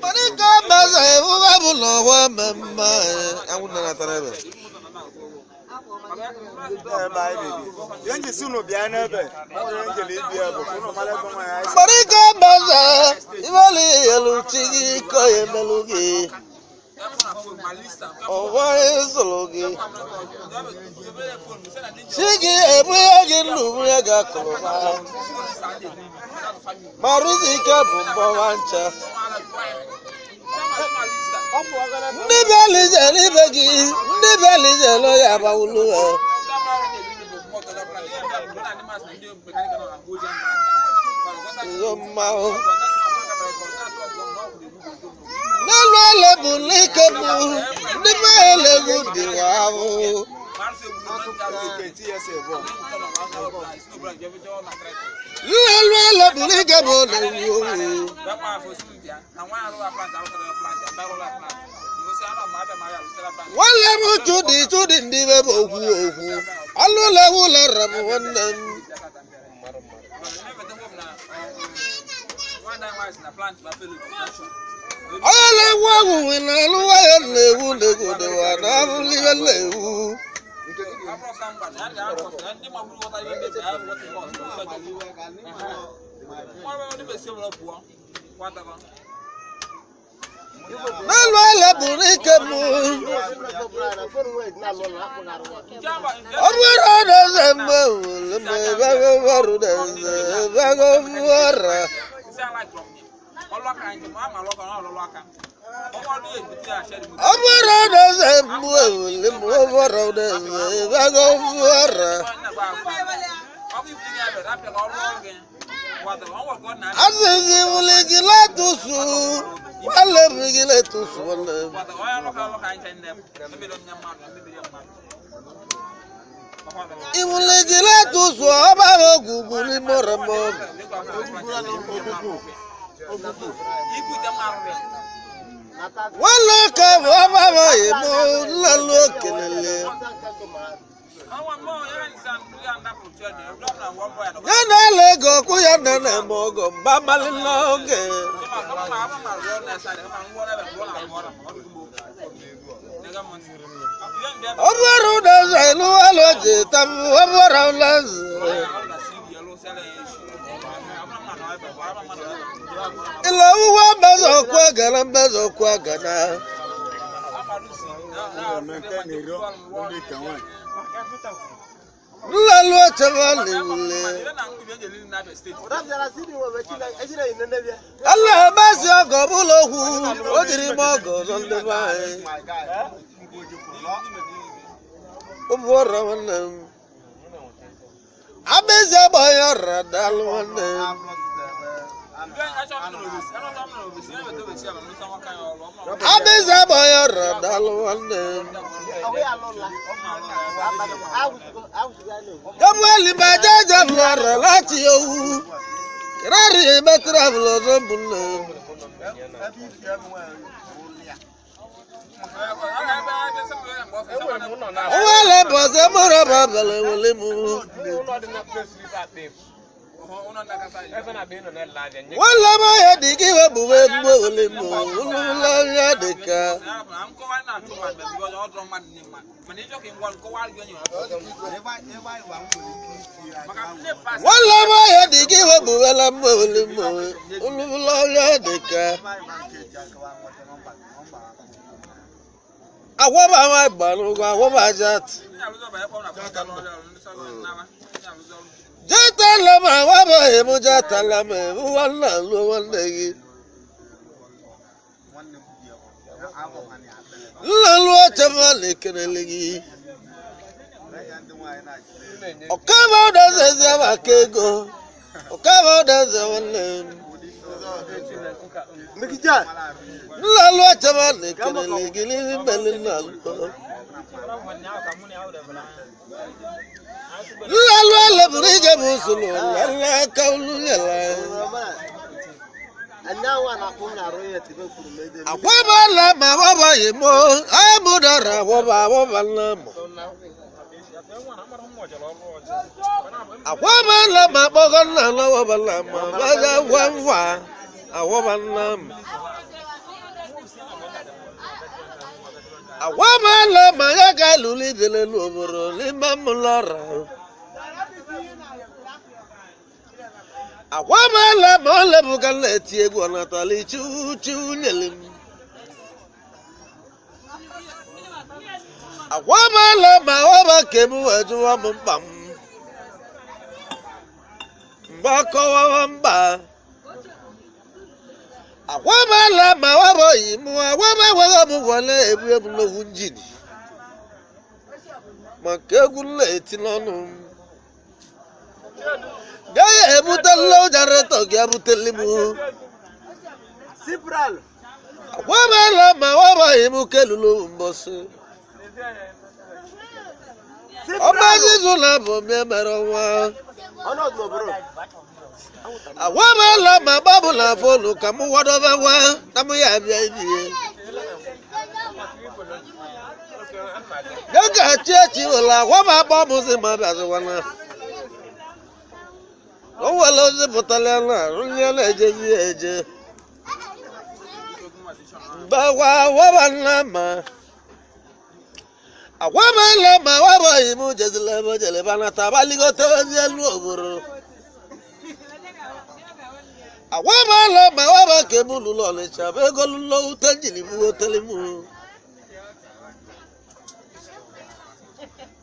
Marika baza ebuba bulo wa mama awuna na tarebe. Marika baza ibali eluchigi ko yemelugi. Owa sologi. Chigi ebuya gilu ya gakoma. Maruzika bumbo wancha. Ndi belije lo ya bawulu. Yomao. Nelo le bulike bu. Ndi mele gudi wawo. Nelo le bulike bu le wo. Wale mu tudi ndibe bogu ogu. Alule wule rabu wannan. Ayale wagu wina luwa ya lewu lego de wana liwe lewu. Nalo ele burike mu. Obwera dezembe uleme bago baru deze bago wara. Obwera dezembe uleme wara deze bago wara. Azizi muligila tusu. Wale migile tusu wale. Imuligile tusu abago guguli moramo. Wale ka wabago yemo lalo kelele. Yana lego kuyana na mogo bamalinoge. Obwera daza elu aloje tabu obwera ulazi. Ila uwa mbezo kwa gana. Lalo chavali ule. Allah basi ogobulo hu. Odiri mogo zonde bai. Obwera wannan. Abeze boyo radal wannan. Abeze boyo radal wannan. Kamweli bajaja flora lati owu. Kirari betra flora bunne. Wale boze mura babele wole mu. Wala ma ya digi we buwe wole mu. Wala ya deka. Wala ma ya digi we buwe la wole mu. Wala ya deka. Awoba ma gbanu awoba jat. Jata lama waba emu jata lama wala lo wala yi. Lalo chama lekenelegi. Okaba daze zaba kego. Okaba daze wala. Mikija. Lalo chama lekenelegi ni belina. Lalo le burige musulu lalla kaulu yala. Akwaba la ma waba yemo amudara waba la mo. Akwaba la ma bogan la waba la ma baza wanwa awaba la mo. Awamala mayaga luli dele loboro lima mulara. Awamala mole bugale tiego natali chu nelim. Awamala mawaba kemu ajuwa mumbam. Mbako wamba. Awamala mawaba imu awama wale ebu no hunjini. Makegule etinonu. Gaya ebutalo jareto gya butelimu. Sipral. Awamala mawaba imu kelulu mbose. Obazi zula bomye merowa. Ono no bro. Awamala mababu la folu kamu wadova wa tamu ya biye. Yaga chechi wala wama babu se mabazu wana. Owalo se botalana runyala eje. Bawa wabana ma. Awamala ma waba imu jezile bojele bana tabaligo tawazelu oburu. Awamala ma waba kebulu lole chabe golulo utanjili mu otelimu.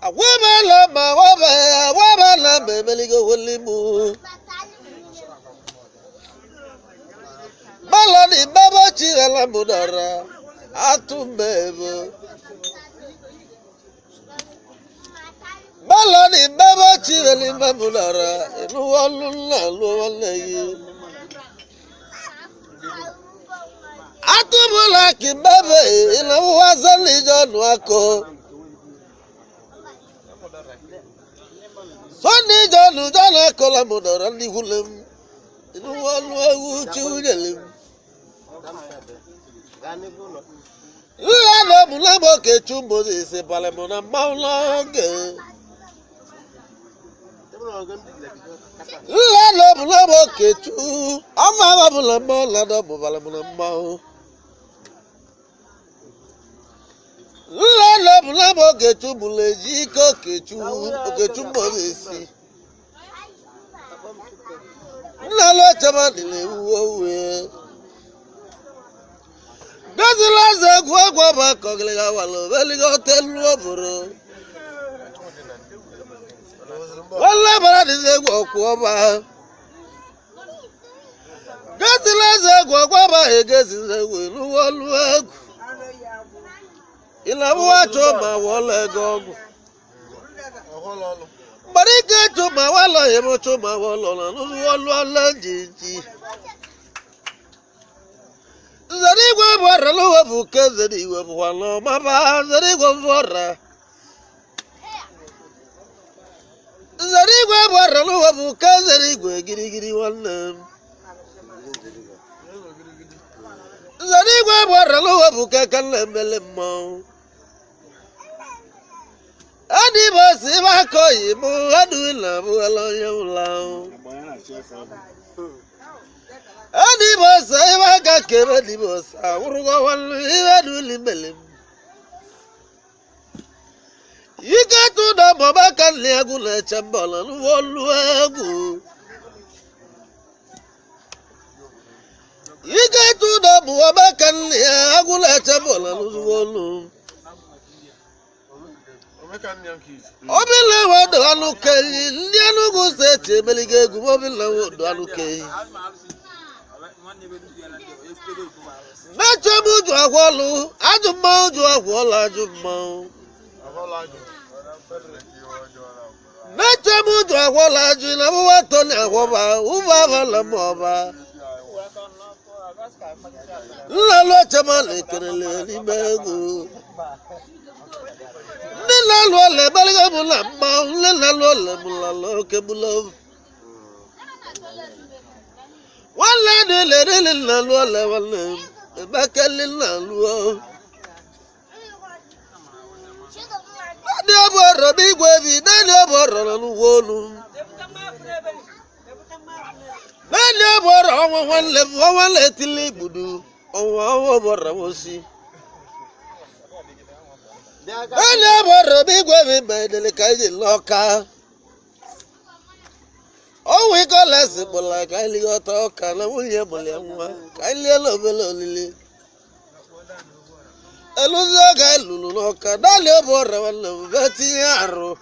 Awamala ma waba mebeligo wolimu. Balani baba chirala mudara atumbebo. Balani baba chirali mamulara inu walula luwaleyi. Atumula kibabe ina wazali jonu ako. Soni jonu jana kola mudara ni hulem inu walu uchujelim. Lana mulamo ke chumbo se palemona maulonge. Lana mulamo ke chu ama mulamo lana palemona mau. Lana mulamo ke chu muleji ko ke chu mbozesi. Lalo chama dile uwe. Gazila ze gwa ba koglega walo beligo telu oboro. Wala bara dize gwa ko ba. Gazila ze gwa ba egezi ze welu wolu egu. Ila wa choma wole gogu. Barike choma wala yemo choma wolo na wolu alanjiji. Zarigwa borra lo buke zarigwa bwalo maba zarigwa borra. Zarigwa borra lo buke zarigwa girigiri wala. Zarigwa borra lo buke kalembele mo. Adi bosi ba koyi mu adu ila mu alo yula. Adi bosa iba ka kebe di bosa urugo walu iba duli melim. Yika tu da boba kan liagu le chambola wolu egu. Yika tu da boba kan liagu le chambola wolu. Obila wado aluke ndi alugu sete belige gu obila wado aluke. Nacho muju agwolu, ajumma uju agwola ajumma. Nacho muju agwola aju na buwa toni agwoba, uba vala moba. Lalo chama lekerele ni megu. Nilalo le baliga mulamba, nilalo le mulalo ke bulo. Wala de la loi la wala bakal la loi de borro bi gwevi de borro la wolu de borro wala tili budu o borro wosi Dali aboro bigwe bi medele kaiji loka. Oh, we call us like I got talk and I will hear Boliamwa. Kindly love lily. Eluzaga Luluka, Dali aboro, Vetiaro.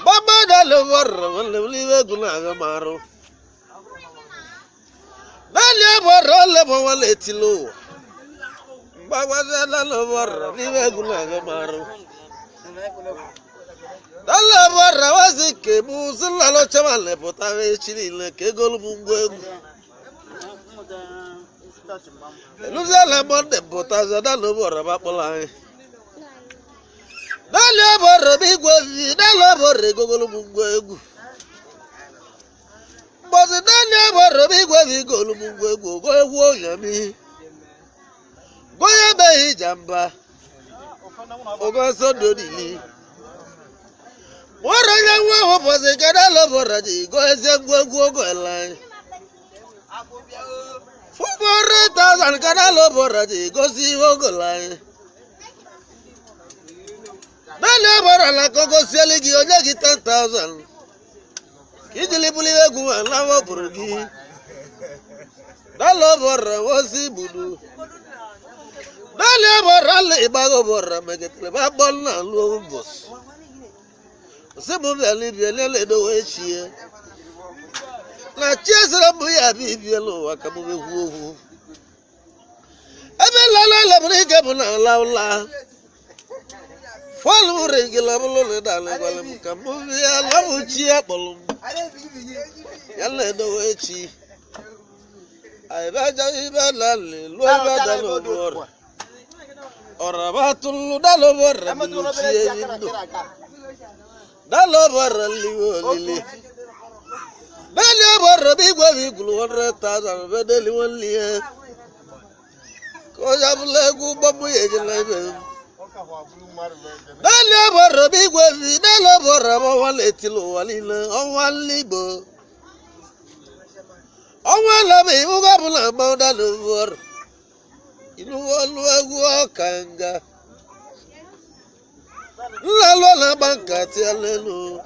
Baba Dalivor, when they leave a Gunagamaro. Dali aboro, level letilo. Baba Dalivor, leave a Gunagamaro. Dalla barra wasi ke musula lo chamale potave chile ke gol mungu Luzala monde potaza dalo borra bapola Dalla borra bigwe dalla borra gol mungu Bozi dalla borra bigwe gol mungu go yami Goya be jamba Ogo so dodili Wara ya wa boze kada lo boraji go ezengwe go line. Fubore tazan kada lo boraji go si go line. Dale bora la go seligi onye 10,000. Kijili buli egu na wo burgi. Dale bora wosi budu. Dale bora le ibago bora megetle ba bol na lo boss. Sebu beli le do echie na chesera bu ya bi lo akamu be huohu ebe la brike bu na laula folu regila bu lo le dale wala mu kamu ya la bu chi apolum yalla do echi ai ba ja iba la le lo ba da lo bor ora ba tulu da lo bor mu chi Dalo barra liwo lili. Dali barra bigwa bigulu 100,000 bedeli waliye. Ko jabule gu babu yejela be. Dali barra bigwa bi dalo barra ma wale tilo walile on walibo. On wala be uga bula ma dalo bor. Inu walu gu kanga. La banka ti alelu.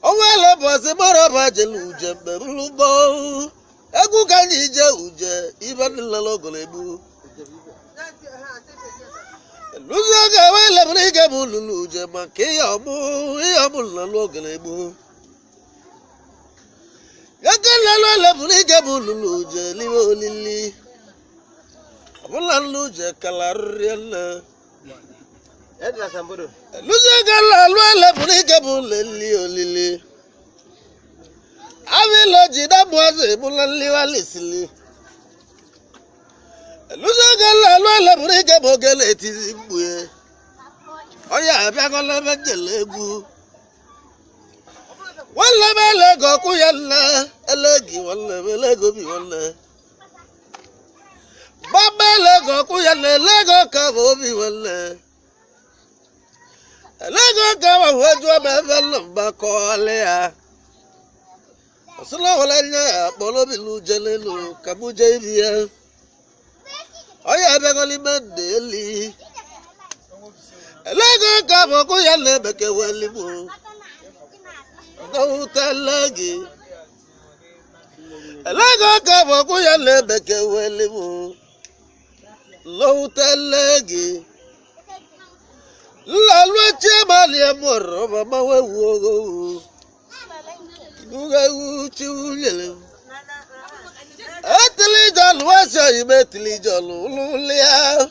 Owa le bosi moro ba jelu jembe lubo. Egu kanyi je uje iban lalo golebu. Luzo ga wele brige bululu je make yamu lalo golebu. Yaga lalo le brige bululu je liwo lili. Abulalu je kalarriela. Edna Samburu. Luzagala lwele bunike buleli olili. Avilo jida mwaze bulali walisili. Luzagala lwele bunike bogele tizimbuye. Oya abiagola menjelegu. Wala melego kuyalla. Elegi wala melego bi wala. Baba lego kuyalla lego kabo bi wala. Lego gawa wajwa bevelo bakole ya. Osula wala nya bolo bilu jelelu kamuje ibia. Oya begoli mendeli. Lego gawa ko yale beke welimu. Do talagi. Lego gawa ko yale beke welimu. Lo talagi. La loi mali amor mama wewo nuga uchulele atli jol wasa imetli jol lulia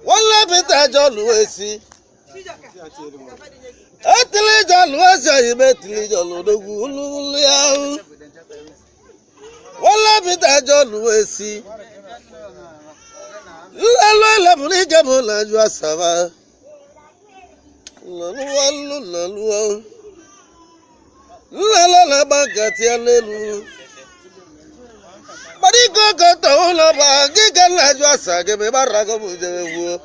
wala bita jol wesi atli jol wasa imetli jol dogu lulia wala bita jol wesi La bunike bola jua sava. Lalu. La bagati alelu. Bariko koto la bagiga la jua sage me barago mujewu.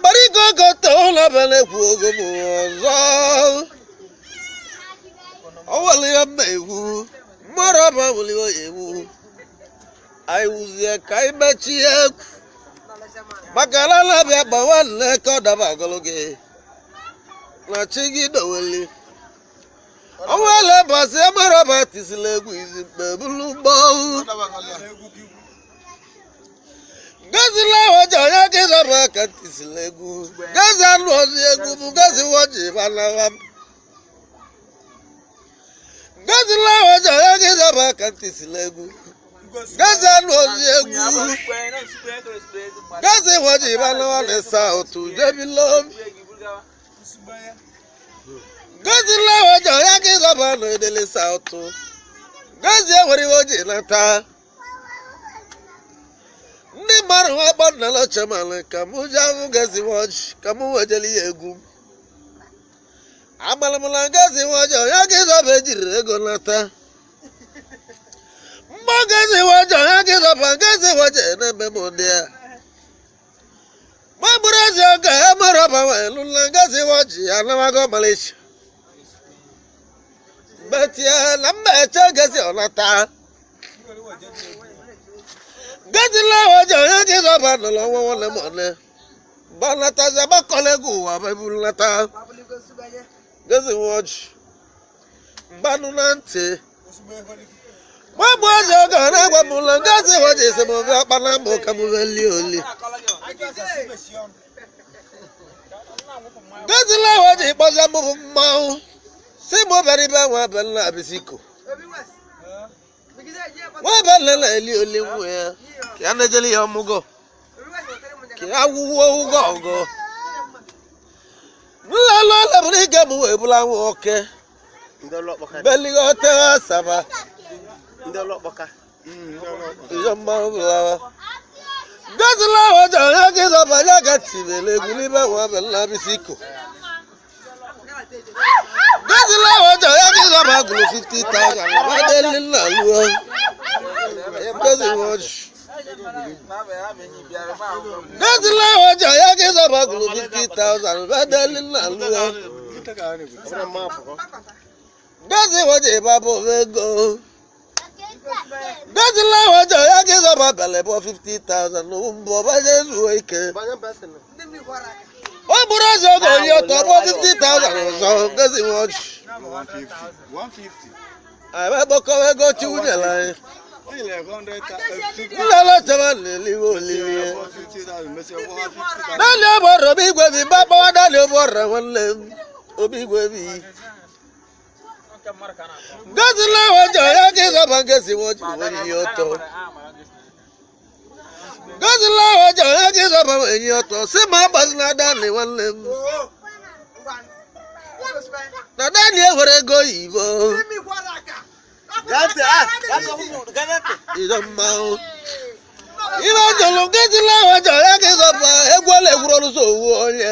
Bariko koto la bele fugo muzo. Awali amewu. Maraba wuli yewu. anyị wuzie ka anyị mechie egwu maka na na-abịa gbawa nne ka ọ daba agụlụ gị na chi gị doweli ọnwa ele bọsị amaraba tisila egwu izi mgbe bulu gbọọ gazila ọjà onye gị zọba aka tisila egwu gazi anụ ọzọ egwu bụ gazi wọji banawa gazila ọjà onye gị zọba aka tisila egwu gazi anụ ọzọ egwu gazi wọji banawa na sautu jebilom gazila ọjà onye gị zọba na edele sautu gazi enwere oji nata ndị mmadụ ha gbadala chairman ka mụ ji ahụ gazi wọji ka mụ wejeli ya egwu agbalamala gazi wọji onye gị zọba ejiri ego nata mgbe gazi wọji onye gị zọba gazi wọji na-eme m ndị a ma bụrụ ezi oge emerọba welụla gazi wọji anamago Malaysia betie na mba eche gazi ọnata gazila ọjà onye gị zọba nọrọ ọnwa nwanne m ọne gbanatazi agbakọla ego ụwa beburu nata gazi wọji mgbanụ na ntị gbagbu ọzọ oge ọ na-agwa m ụlọ gazi wọji esi m obi ọkpa na mbụ ka m welie oli gazila wọji kpọzie m bụ mmanwụ si m bịara ibe nwa bela abisiko nwa bela na-eli oli nwa ya ka ya na-ejeli ya ọmụgọ ka ya wuo ụgọ ọgọ nlalụ ọla bụrụ ike m wee bụla nwa oke beligọte asaba iyo mmanwụ bụlawa gazila ọjà onye gị zọba ya gatibele egwu n'ibe nwa bela abisiko gazila ọjà onye gị zọba gụrụ 50,000 madeli nna lụọ gazi wọji gazila ọjà onye gị zọba gụrụ 50,000 madeli nna lụọ gazi wọji babụ ego gazila ọjà onye gị zọba belebọ 50,000 mbọ banye zuo ike ọ bụrụ ọzọ oge onye ọtọ bụ 50,000 ọzọ gazi wọji anyị gbakọwa ego chi wunyere anyị nlele chama na-eliwe olili naanị ọbụ ọrụ obi igwe bi mba kpawa naanị ọbụ ọrụ nwanne m obi igwe bi gazila ọjà onye gị zọba gazi wọji onye ọtọ gazila ọjà onye gị zọba enyi ọtọ si ma agbazina naanị nwanne m na naanị ewere ego oyibo ibe njọlụ gazila ọjà onye gị zọba egwu ọla egwuru ọlụsọ owu onye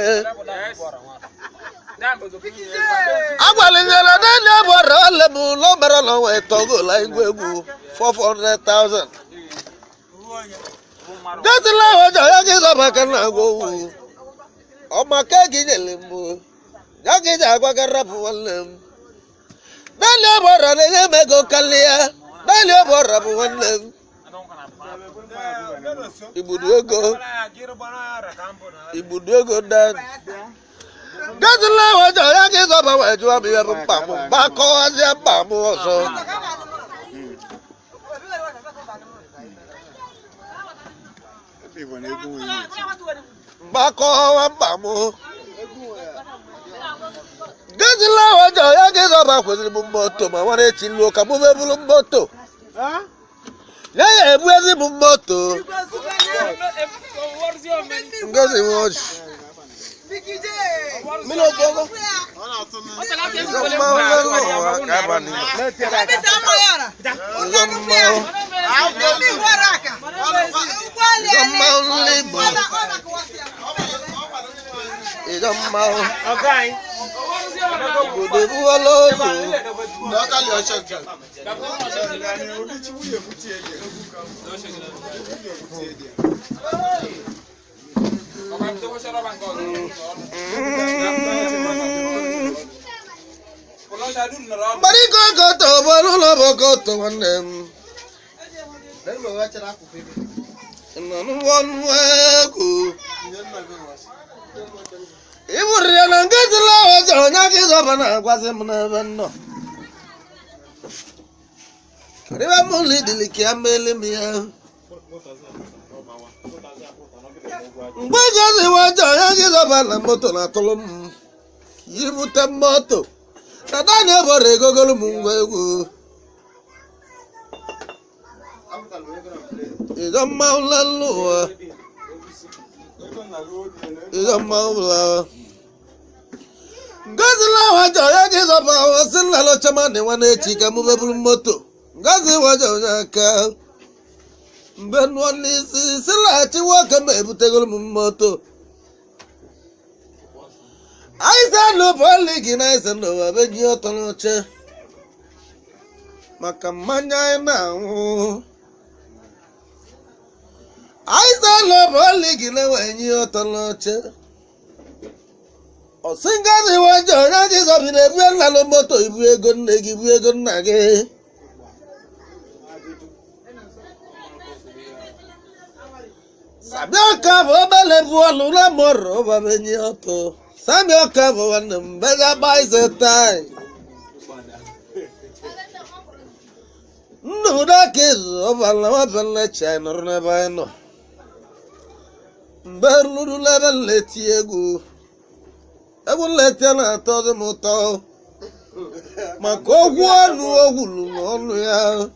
agwalinyere naanị ọbụ ọrụ ọla m ụlọ mere ụlọ wee tọgola igwe egwu 400,000 gazila ọjà onye gị zọba ka na-agwa owu ọmaka gị nyere m ya gị ji agwa ka rapụ nwanne m naanị ọbụ ọrụ na-enye m ego karịa naanị ọbụ ọrụ bụ nwanne m igbudu ego dan gazila ọjà onye gị zọba wee jụọ m ihe bụ mkpa m gbakọwazie mkpa m ọzọ gbakọwa mkpa m gazila ọjà onye gị zọba kwesịrị m moto ma nwere echi luo ka mụ mebulu moto ya ya ebu ezi m moto gazi wọji Marico goto, bolu lo bogoto, manem. Iburia na ngezila wajo nyaki zobana kwase mnabano. Riba muli diliki amele miya. Mbajazi wajo nyaki zobana moto na tolum. Yibuta moto. Nadani abore gogolu mungwegu. Iga maula luwa. Iga maula. Ngazila wajo nyaki zobana wasila lo chamane wane chika mubebulu moto. Ngazi wajo nyaka. Mbenwa nisi sila chiwa kama ebutegolu moto. Aisa no poligi na isa no abeji otonoche. Makamanya na u. Aisa no poligi na wenyi otonoche. Osingazi wajo nyaki zobine buye lalo moto ibu ego negi ibu ego nage. Sabioka bobele buolu na moro babenyi oto. Sabioka bobele mbega baise tai. Nuda kizu obala mabele china rune baino. Mberludu lebe leti egu. Egu leti na tozi muto. Makogwu onu ogulu n'onu ya.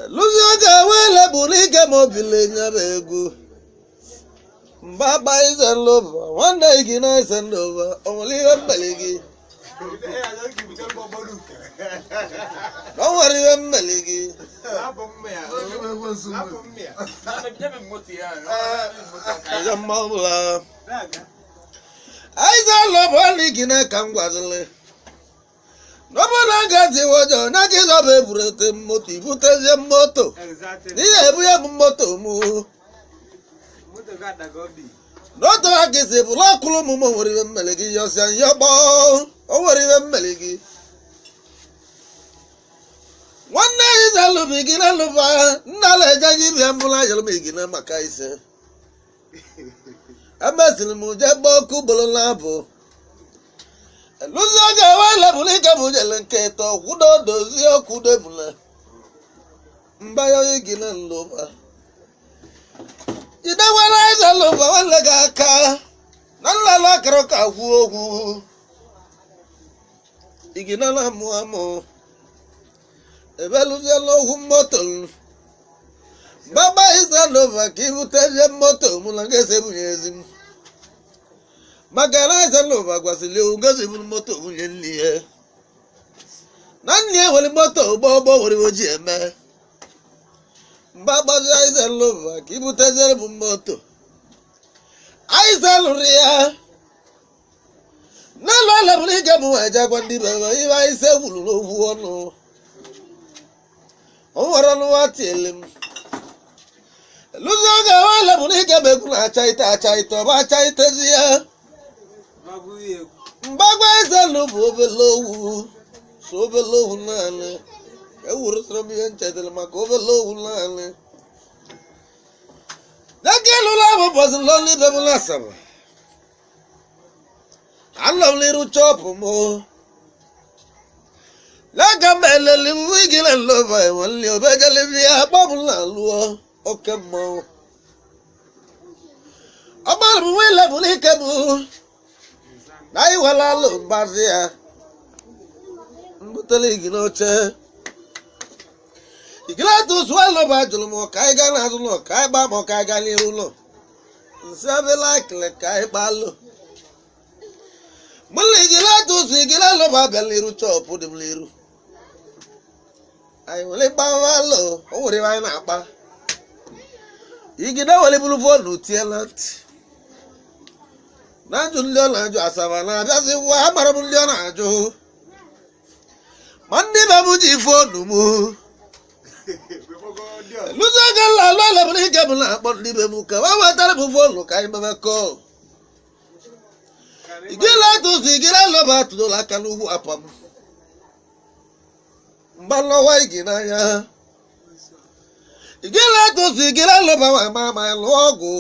Luzoga wele burike mobile nyabe egu. Mbaba is and lover. One day gina is and over. Only a meligi. Don't worry, meligi. I don't love only gina kangwazle. Nobody gets the water, not is of a brute motive, put as a motto. The moto move. Not like it's a black woman or even Meligi, your son, your ball, or even Meligi. One day is a lubigin and luba, knowledge I give him Mulaya begin a Macaise. A messil mujabo kubolabo. Luzaga, while Abulika Mujalancato, Wudo dozio kudebula. Mbayo gin and luba. You know what I love one legaka. None like roca woo. Iginala muamo. A veluzello humoton. Baba is a lover, give you tell your motto, Mulangasim. Magana is a lover, was a little gazable motto in the air. None near when motto, Bobo, what was your man. Baba is a lover, keep it as a moto. I sell Ria. No, I love Ligamu, I jack one if I say, no. Oh, I don't know what tell him. Luzaga, I love Ligamu, Chaita, Baba is a lover below, so below, man. I would throw me and chattel my over low line. That girl was a lonely baby. I love little chop more. Like a melon, wiggle and love. I want you better live here, bubble and lure. Okay, more. About we love Licabu. I will alone, Bazia. But the league no chair. Glad to swallow Bajulmo, Kaigan has no Kaiba Mokagaliulo. Sabe like Kaibalo. Muligila see Gilalo Babeliru chop, put him liru. I will live Bavalo, over the Napa. You get a little for Lutialant. Najuliana Savana, that's it. What Marabuliana Joe Monday Babuji for Numu. Luzaga la Brigabula, but Libemuka, what terrible for look, I never call. You get out to see Gilala to the Lakalu upon Balawaginaya. igila tụsi igila lụba ma lụọ ọgwụ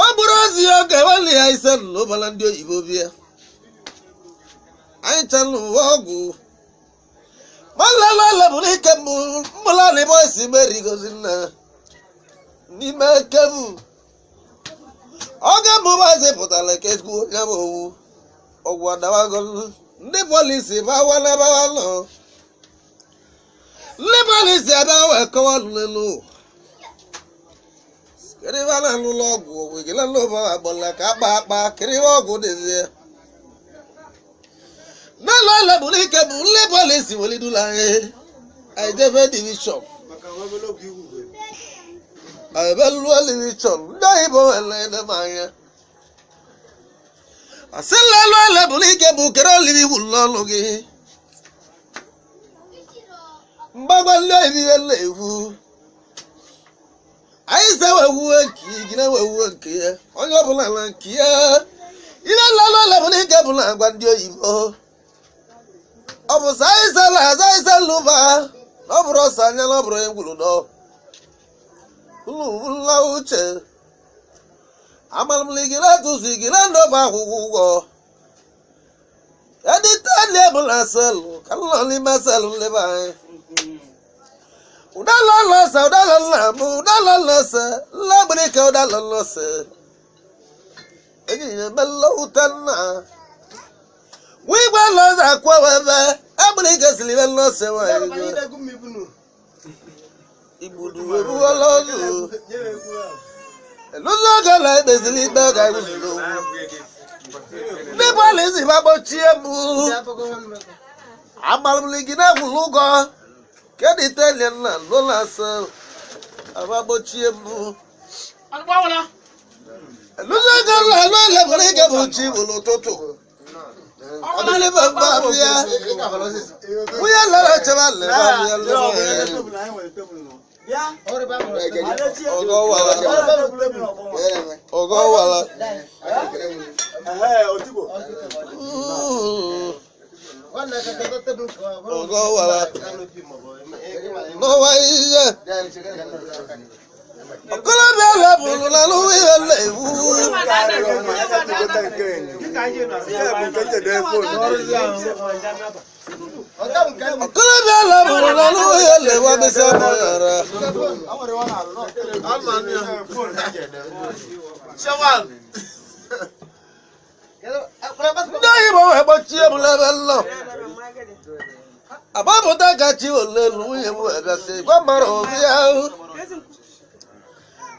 ọ bụrụ ozi oge nwanne ya ise lụbala ndị oyibo bịa anyị chalụ ọgwụ nwanne bụrụ ike mbụla na ebe osi meri gozi nna n'ime kebu oge mụbazi pụtara ka ezigbo onye bụ owu ọgwụ adawago ndị polisi bawanabaa nọ ndị polisi abịa wee kọwa lụlelu kiriba na alụlụ ọgwụ wegila n'ụba agbọla ka akpa kiriba ọgwụ dịzie n'ụlọ lebụrụ ike bụ ndị polisi welidula anyị jebe divishọn ebelụọ divishọn ndị oyibo wele anya asịla lụọ lebụrụ ike bụ kere olili iwu n'ọnụ gị mgbagwa ndị oyibo na-ekwu anyị se wewuwe nke gị na-ewewuwe nke ya onye ọbụla na nke ya ihe nlalụ lebụrụ ike bụ na agwa ndị oyibo ọ bụ sa anyị sela aza anyị selụba na ọ bụrụ ọsọ anya na ọ bụrụ onye gwuru nọ ụlọ uche amalụmligila tụzi gila n'ọba akwụkwọ ụgwọ editali ebụla selụ ka nọ n'ime selụ nleba anyị udala lọsẹ udala lamụ udala lọsẹ nlagbirika udala lọsẹ enyi ya melọ utanna wigwa lọsẹ akwawebe agbirika silibe lọsẹ wa igbudu ebuwo lọsụ eluzo oge la ekpezili ikpe ga egwuzuru ndị polisi gbagbochie mụ amalụmligide gwụrụ ụgwọ kedu italian na lola so abagbochie mụ eluzo oge la lo lebụrụ ike bụ chi bụ n'ụtụtụ ọdịnibe mba abịa nwunye lara chebe leba ọgọwala n'ọwa ihe ọkọlọbịa lebụrụ na n'ụwa ihe na-ewu ọkọlọbịa lebụrụ na n'ụwa ihe na-ewu abịsị abụọ yara ndị oyibo wee gbochie m n'ebe nnọ agbapụta gachi olelu nwunye m wee bịasị gwa mara obi ahụ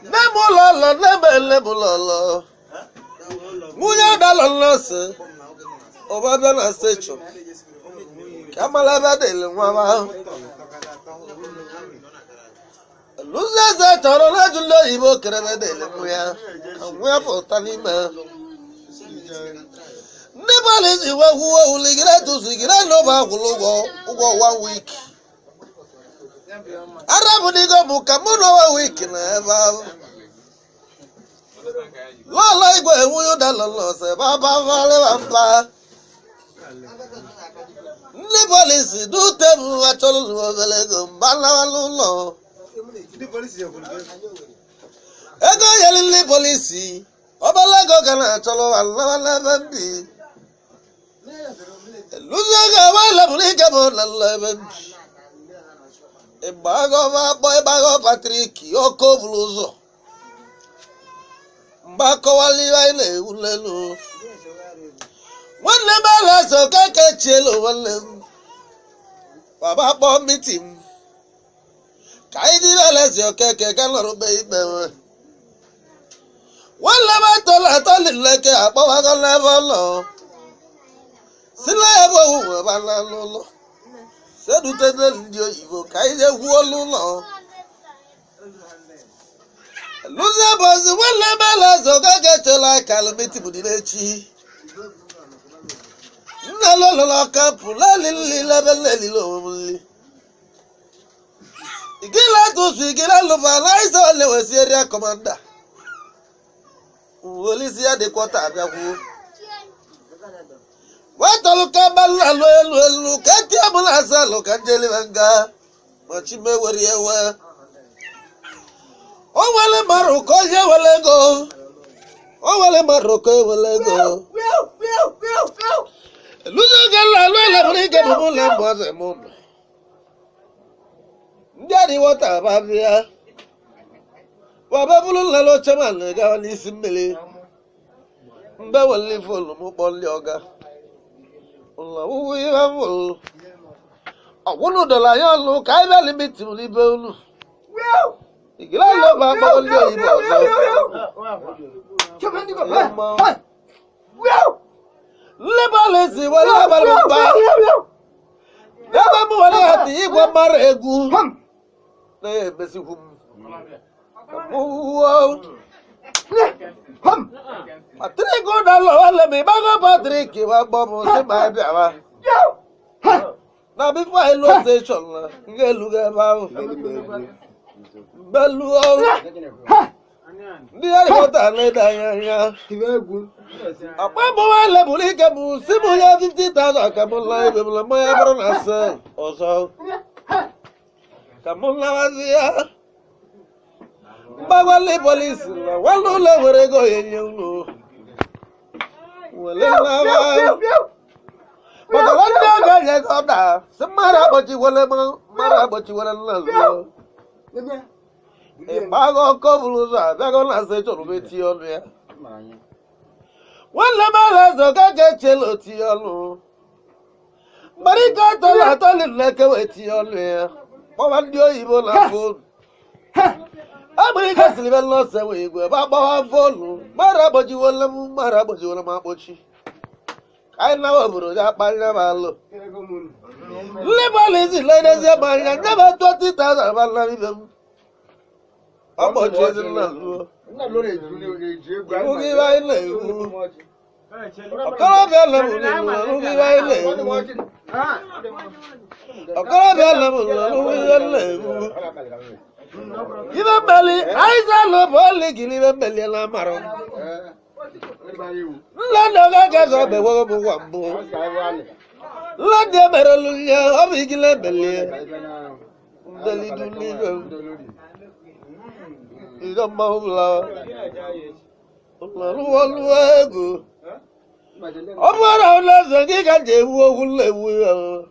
nne m ụlọ ụlọ nne m ele m ụlọ ụlọ nwunye dalọ nọọsụ ụba bịa na stechọ ka mara ebe dịlị nwa ahụ lụzi eze chọrọ na ajụla oyibo kerebe dịlị nwa ya nwa pụta n'ime ndị polisi wee gwuo uligide tụzigide n'ụba akwụrụ ụgwọ 1 week arabụdigo bụ ka mụ na 1 week na ebe ahụ lọlọ igwe enwunye ụdalọlọsọ ebe abavarịwa mba ndị polisi dute m achọrọ obere ego mba lawa n'ụlọ ego nyere ndị polisi obere ego ga na-achọrọ alawa n'ebe mbi eluzi oge ebe lebụrụ ike bụ nala ebe mbi ịgbagọ Patrik ọkụ bụrụ ụzọ mgbe akọwala ihe anyị na-ewu n'elu nwanne m alaza okeke chielu nwanne m baba kpọọ mitin ka anyị jiri alazi okeke ga nọrụbe ikpe nwanne m atọla atọlileke akpọwago n'ebe ụlọ si na ebe owuwe bana n'ụlọ sedutede ndị oyibo ka anyị jegwuo n'ụlọ lụzi bụzi nwanne m alaza okeke chela kalmiti bụ dị n'echi nna lọlọlọ kampụ lalili lebe nlelile onwemli igila tụsụ igila lụba na ịza ole wesi eria kọmanda olisi ya dịkwọta abịakwuo wetọlụ ka mbalụ elu ka eti abụla asalụ ka njelibe nga Machime were ewe. O wale Maroko ye wale go. O wale Maroko ye wale go. Luzo gala lwele mulike bubule mwaze mundo. Ndiari wata babia. Wababulu lalo chama lega nisi mbele. Mbe wali fulu mupoli oga. Ola uwi wavulu. Awunu dola yolu kaiba limiti mulibe unu. Igila lo ba moli oyibo. Lebalesi wala balumba. Daba mu wala hati igwa mara egu. Ne besi hum. Wow. Patrick go da lo wala me bago Patrick wa bobo se ma bia wa. Na bi fa ilo station la. Ngelu ga ba. Belu o. Ndi ari bota le da ya. Apa mo wala buli ke bu simu ya 50,000 ka mo la be mo ya bro na se. Oso. Ka mo la wazia. Bagwali police la walu le were go yenyu. Wale la ba. Bagwali ga ya ko da. Samara bochi wale mo, mara bochi wale la. E bago ko buluza, bago na se choro beti onu ya. Wale mala zo ga ke chelo ti onu. Marika to la to le ke weti onu ya. Mo wa ndio ibo la phone. America silver loss away go ba phone. Mara boji wala ma bochi. Kai na oburo ja pa na malo. Level is ladies ya ba na never 20,000 ba na bi. Obo chezi na lu. Na lo re ju le je gba. Mo gi ba ile wu. Okoro be le mu ni mo gi ba ile wu. Okoro be le mu mo gi ile wu. Ibe beli aiza lo boli gili be beli la maro. Lando ga ga zo be wo bu wa bu. Lando mere lu ya obi gile beli. Deli du ni go. Ido ma hula. Allah lu ego. Omara la zangi ga je wo hule wu.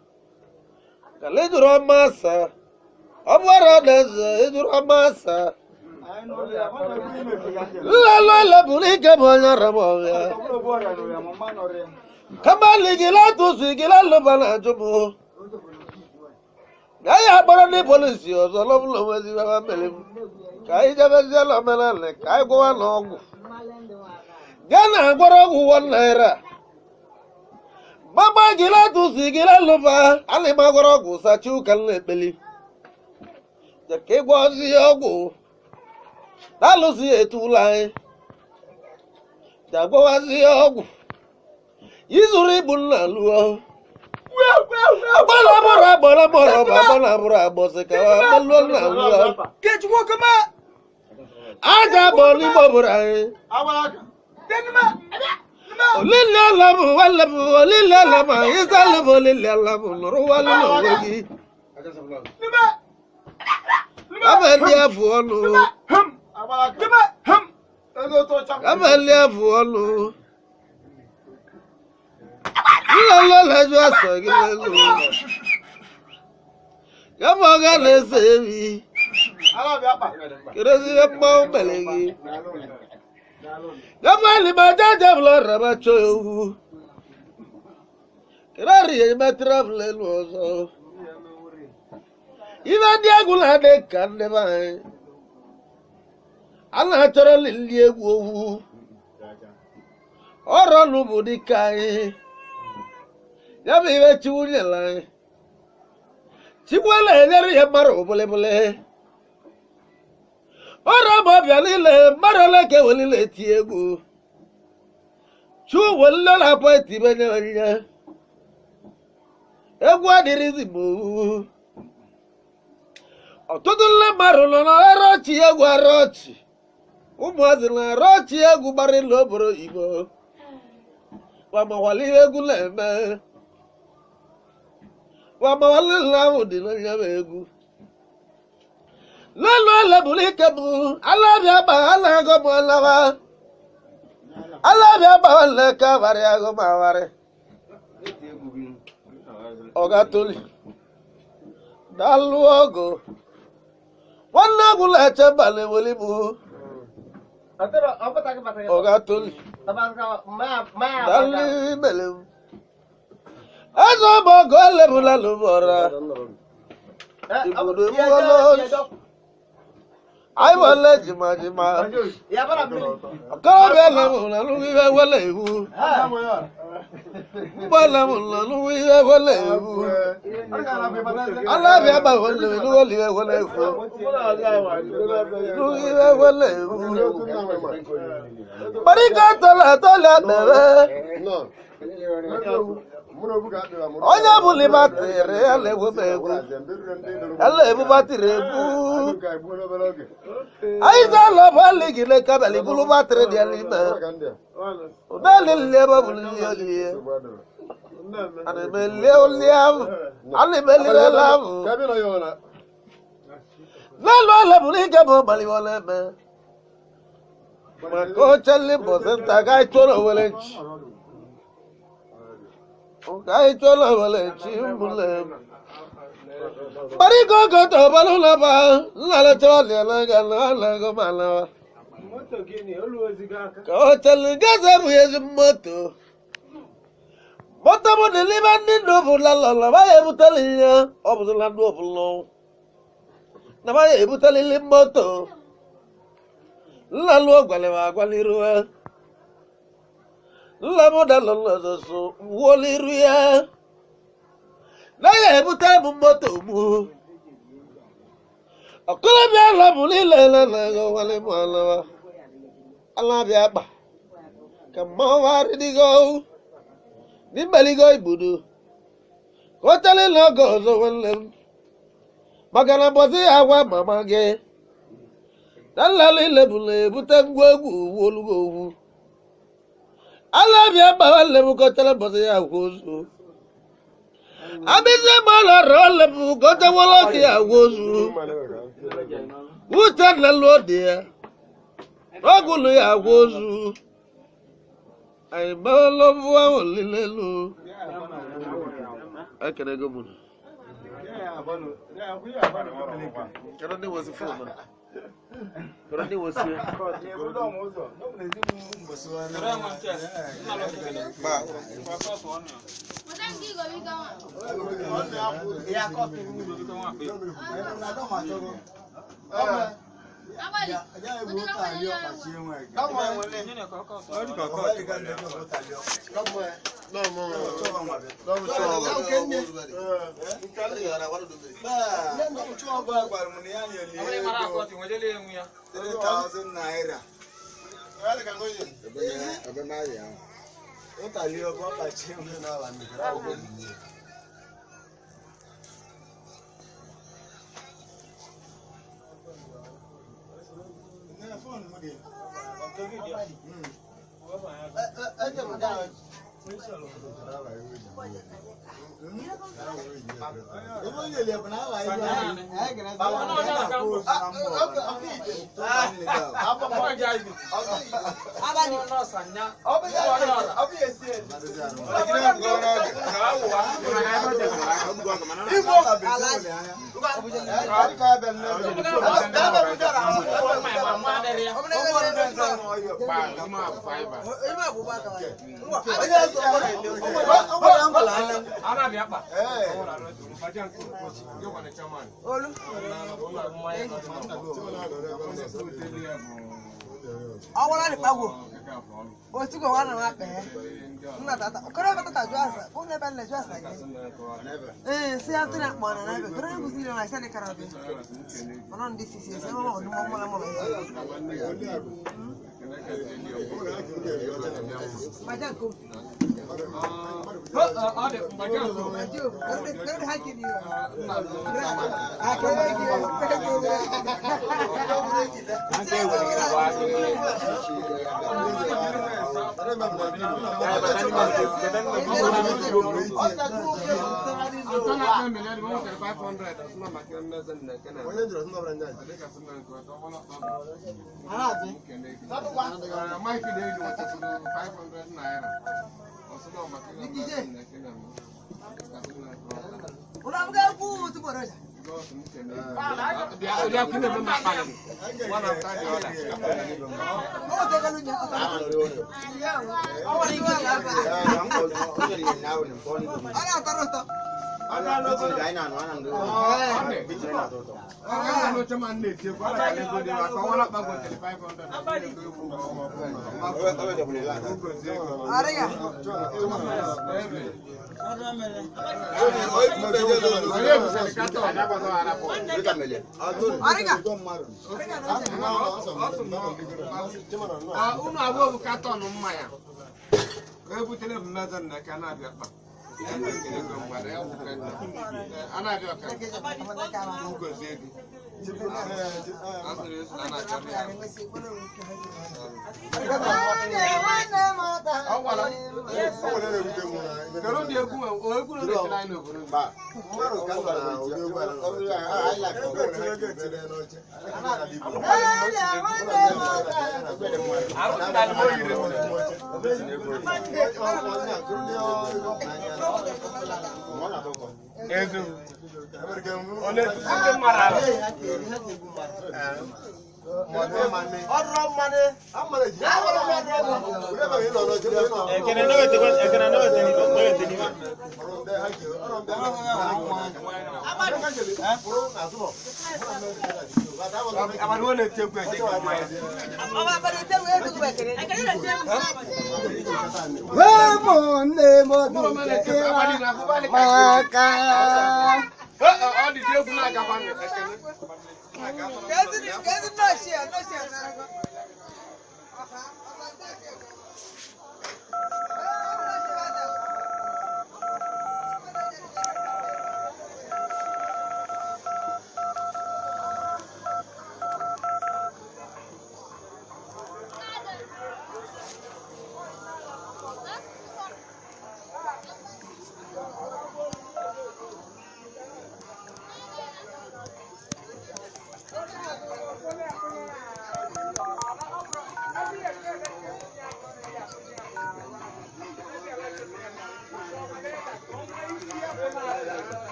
Kale duro masa. Omara la duro masa. La buli ke bonya ramo ya. Kamali gila tu si gila lo bana jobo. Gaya bora ni polisi o so lo wezi ba mele. Kai jabe jalo melale kai go wa no. Gana goro gu won naira. Baba gila tu si gila lo ba ale ma goro gu sa chu kan le beli. Je ke go si ogu. Dalu si etulai. Jagbo wa si ogu. Yizuri bunna luo. Bola bose ka wa melu na luo. Keju wo kama. Aja boli bobura e. Awalaka. Denima. Olile alamu walamu olile alamu isalu olile alamu nuru walu wegi. Nima. Abeli afu onu. Awalaka. Nima. Ego to cham. Abeli afu onu. Lolo lejo aso gilelu. Yamo ga le sevi. Ala bi apa. Kerezi mo belegi. Gamali ma jaja flora ma choyu. Kerari ma travel lozo. Iva diagula de kande bai. Ala choro lili egwu. Oro nubu di kai. Yabi iwe chiwunye lai. Chiwele yeri ye maro bole bole. Oro mo bialile maro leke welile ti egwu. Chu wele la po eti benye wenye. Egwu adirizi mu. Otudule maro lono arochi egwu arochi. Umuazi na arochi egwu bari loboro ibo. Wama wali egwu leme. Wama wali lamu di na nyame egwu. Lalo Labulikabu, Alabia, Alago Malava, Alabia, Leka, Variago Mavare, Ogatuli, Daluogo, one Nagulata Balewolibu, Ogatuli, Dali Belem, Azobo Golebula Lubora. I will let you, my Jima. Come on, Louis, I will let you. Louis, I will let you. I love you about Louis, I will let you. Louis, I will let you. But he got the no. Onya buli batire ale wobegu ale bu batire bu aiza lo bali gile kabali bulu batire dia lima dale le ba bulu yoli ane mele oliam ale mele lam kabino yona lalo le buli gabo bali wala me ma ko challe bosenta gai toro wele I told her, Marico got a balloon, Lalatolia, Lagamala. Go tell the Gaza with a motto. What about the living noble Lala? I am telling you of the land of law. Now I am telling him motto. Lalo Gualeva Gualirua. La moda la so woliruya na ye buta moto mu akola bi la mulile la go wale mala ala bi aba kama wari digo ni baligo ibudu ko tale lo go so wale magana bozi awa mama ge dalale le bule buta ngwagu wolugo Alabia Bawale Bukotala Bosia Wozu. Abize Bala Roll Bukota Wolokia Wozu. Wutan la Lodia. Roguluya Wozu. I Balo Lilelu. I can go. Karani was a phone. Karani was here.